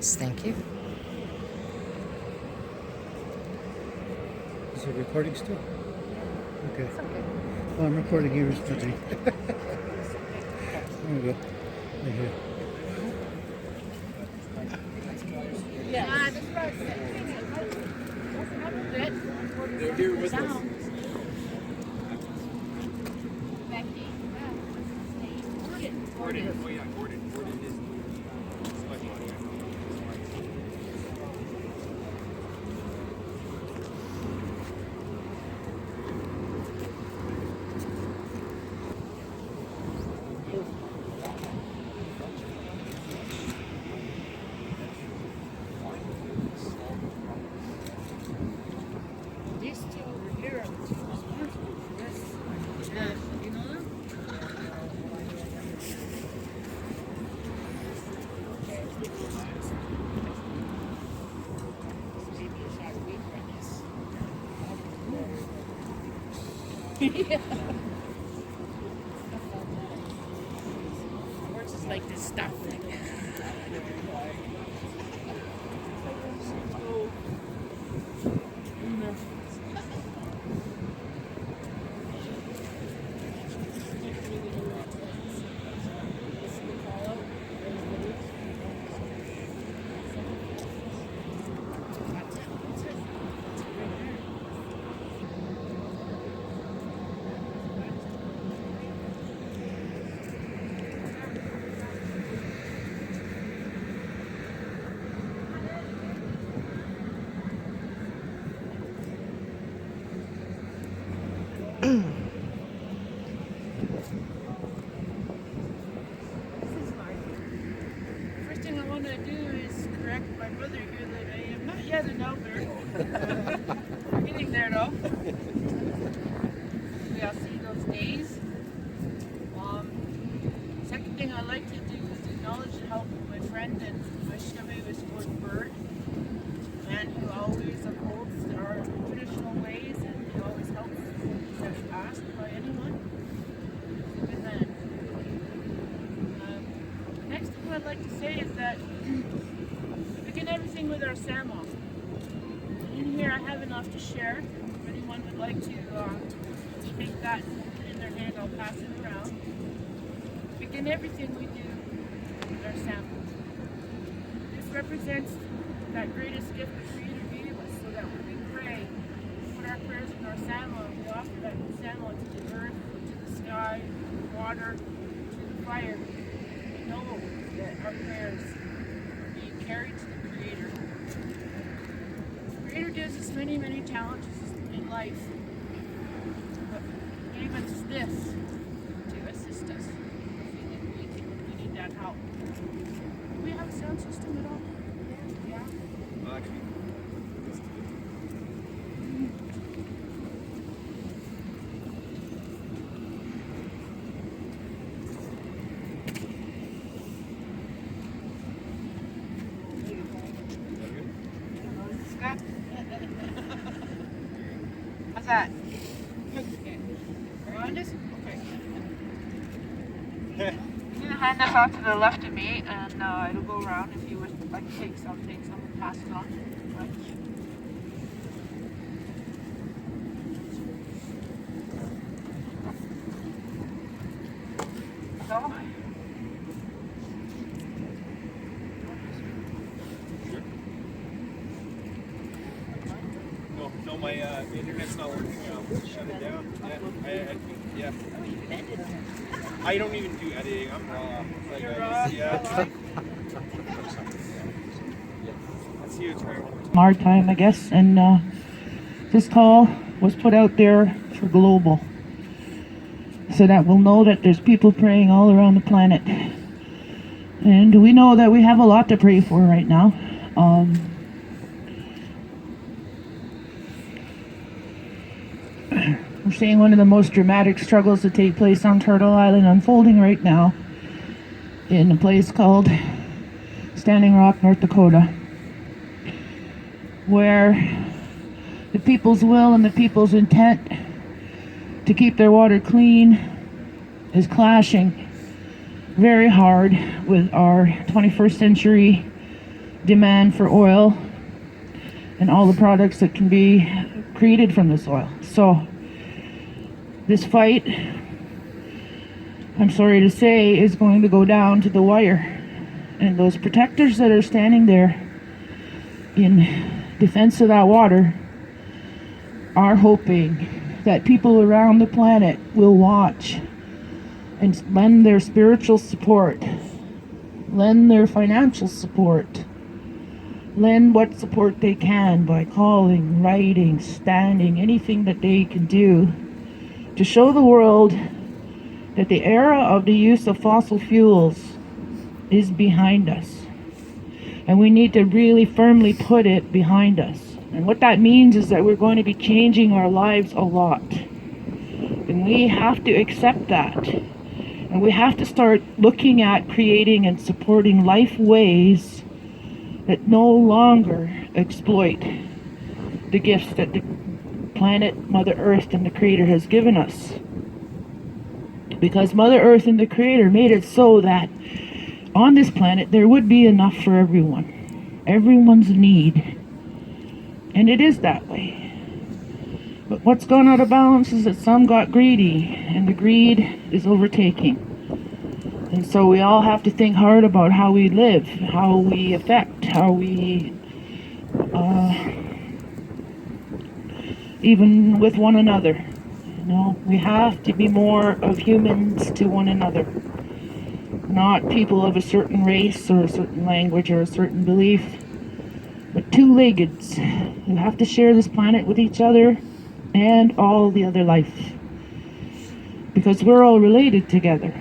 minutes. Thank you. Is it recording still? Okay. Well, I'm recording yours, Betsy. There we go. Right here. Yeah, that's right. They're here with us. Becky. Gordon. Oh yeah, Gordon. Gordon is. These two over here are the two responsible for this. Yeah, you know them? Maybe a shot of weed for this. Yeah. Horses like this stuff. First thing I want to do is correct my brother here that I am not yet an elder. Getting there though. We all see those days. Second thing I like to do is to acknowledge the help of my friend and my Chevy was Gordon Bird. A man who always upholds our traditional ways and he always helps things that are asked by anyone. Good man. Next thing I'd like to say is that we begin everything with our Samo. In here I have enough to share. If anyone would like to take that in their hand, I'll pass it around. Begin everything we do with our Samo. This represents that greatest gift the Creator gave us so that when we pray, we put our prayers in our Samo and we offer that Samo to the earth, to the sky, to the water, to the fire. We know that our prayers are being carried to the Creator. The Creator gives us many, many challenges in life, but He gave us this to assist us in feeling weak when we need that help. Do we have a sound system at all? Yeah. Scott? How's that? Are you on this? Okay. I'm going to hand this off to the left of me and it'll go around if you would like to take some and pass it on. Right. So, No, my internet's not working. Shut it down. Yeah. I don't even do editing. I'm raw. Like, You're raw? Yeah. That's huge, right? our time, I guess, and this call was put out there for global, so that we'll know that there's people praying all around the planet, and we know that we have a lot to pray for right now. We're seeing one of the most dramatic struggles that take place on Turtle Island unfolding right now in a place called Standing Rock, North Dakota, where the people's will and the people's intent to keep their water clean is clashing very hard with our 21st century demand for oil and all the products that can be created from this oil. So this fight, I'm sorry to say, is going to go down to the wire. And those protectors that are standing there in defense of that water are hoping that people around the planet will watch and lend their spiritual support, lend their financial support, lend what support they can by calling, writing, standing, anything that they can do to show the world that the era of the use of fossil fuels is behind us. And we need to really firmly put it behind us. And what that means is that we're going to be changing our lives a lot. And we have to accept that. And we have to start looking at creating and supporting life ways that no longer exploit the gifts that the planet, Mother Earth, and the Creator has given us. Because Mother Earth and the Creator made it so that on this planet there would be enough for everyone. Everyone's need. And it is that way. But what's gone out of balance is that some got greedy, and the greed is overtaking. And so we all have to think hard about how we live, how we affect, how we, even with one another. You know, we have to be more of humans to one another. Not people of a certain race or a certain language or a certain belief, but two-leggeds who have to share this planet with each other and all the other life. Because we're all related together.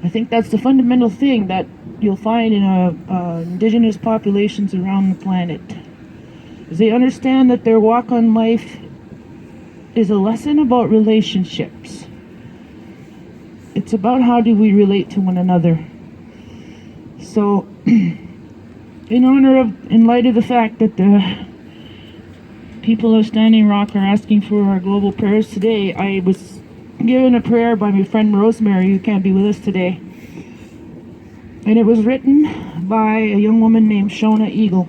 I think that's the fundamental thing that you'll find in indigenous populations around the planet. Is they understand that their walk on life is a lesson about relationships. It's about how do we relate to one another. So, in light of the fact that the people of Standing Rock are asking for our global prayers today, I was given a prayer by my friend Rosemary, who can't be with us today. And it was written by a young woman named Shona Eagle.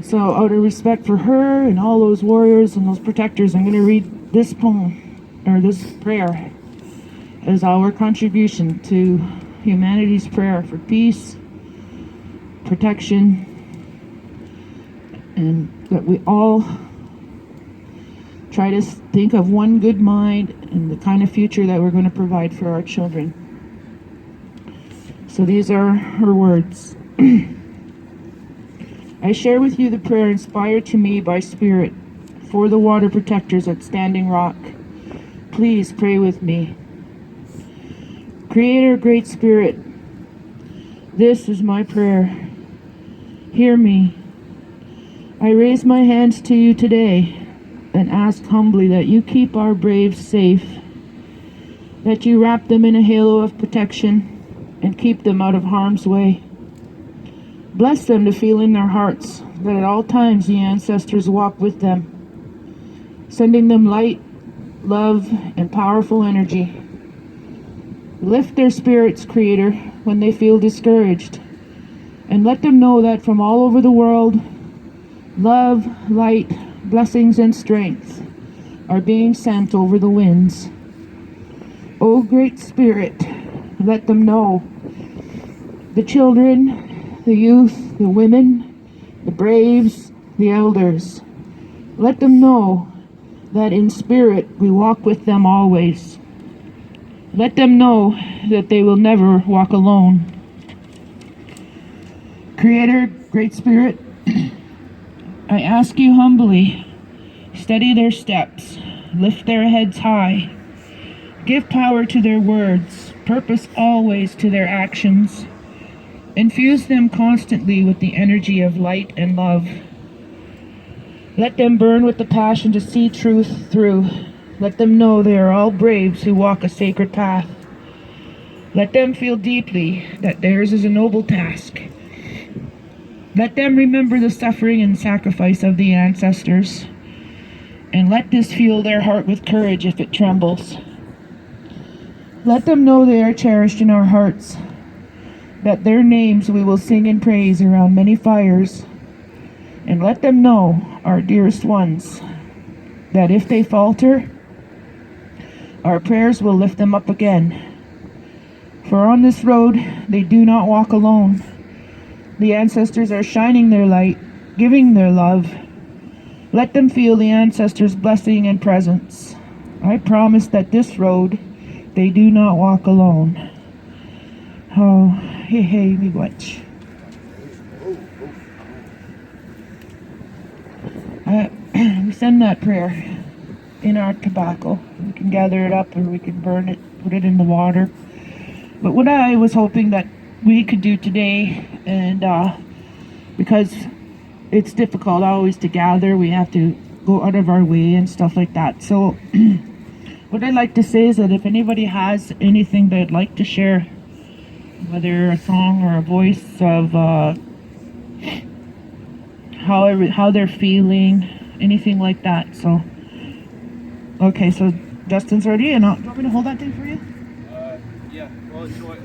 So out of respect for her and all those warriors and those protectors, I'm going to read this poem, or this prayer, as our contribution to humanity's prayer for peace, protection, and that we all try to think of one good mind and the kind of future that we're going to provide for our children. So these are her words. I share with you the prayer inspired to me by Spirit for the water protectors at Standing Rock. Please pray with me. Creator, Great Spirit, this is my prayer. Hear me. I raise my hands to you today and ask humbly that you keep our braves safe, that you wrap them in a halo of protection and keep them out of harm's way. Bless them to feel in their hearts that at all times the ancestors walk with them, sending them light, love, and powerful energy. Lift their spirits, Creator, when they feel discouraged, and let them know that from all over the world, love, light, blessings, and strength are being sent over the winds. O Great Spirit, let them know, the children, the youth, the women, the braves, the elders, let them know that in spirit we walk with them always. Let them know that they will never walk alone. Creator, Great Spirit, I ask you humbly, steady their steps, lift their heads high, give power to their words, purpose always to their actions, infuse them constantly with the energy of light and love. Let them burn with the passion to see truth through. Let them know they are all braves who walk a sacred path. Let them feel deeply that theirs is a noble task. Let them remember the suffering and sacrifice of the ancestors, and let this fuel their heart with courage if it trembles. Let them know they are cherished in our hearts. that their names we will sing in praise around many fires, and let them know, our dearest ones, that if they falter, our prayers will lift them up again. For on this road they do not walk alone. The ancestors are shining their light, giving their love. Let them feel the ancestors' blessing and presence. I promise that this road they do not walk alone. Oh, hey, me watch. We send that prayer in our tobacco. We can gather it up or we can burn it, put it in the water. But what I was hoping that we could do today, and because it's difficult always to gather, we have to go out of our way and stuff like that. So what I'd like to say is that if anybody has anything they'd like to share, whether a song or a voice of how they're feeling, anything like that. So okay, so Justin's ready, and do you want me to hold that thing for you? Yeah. Well, you know what?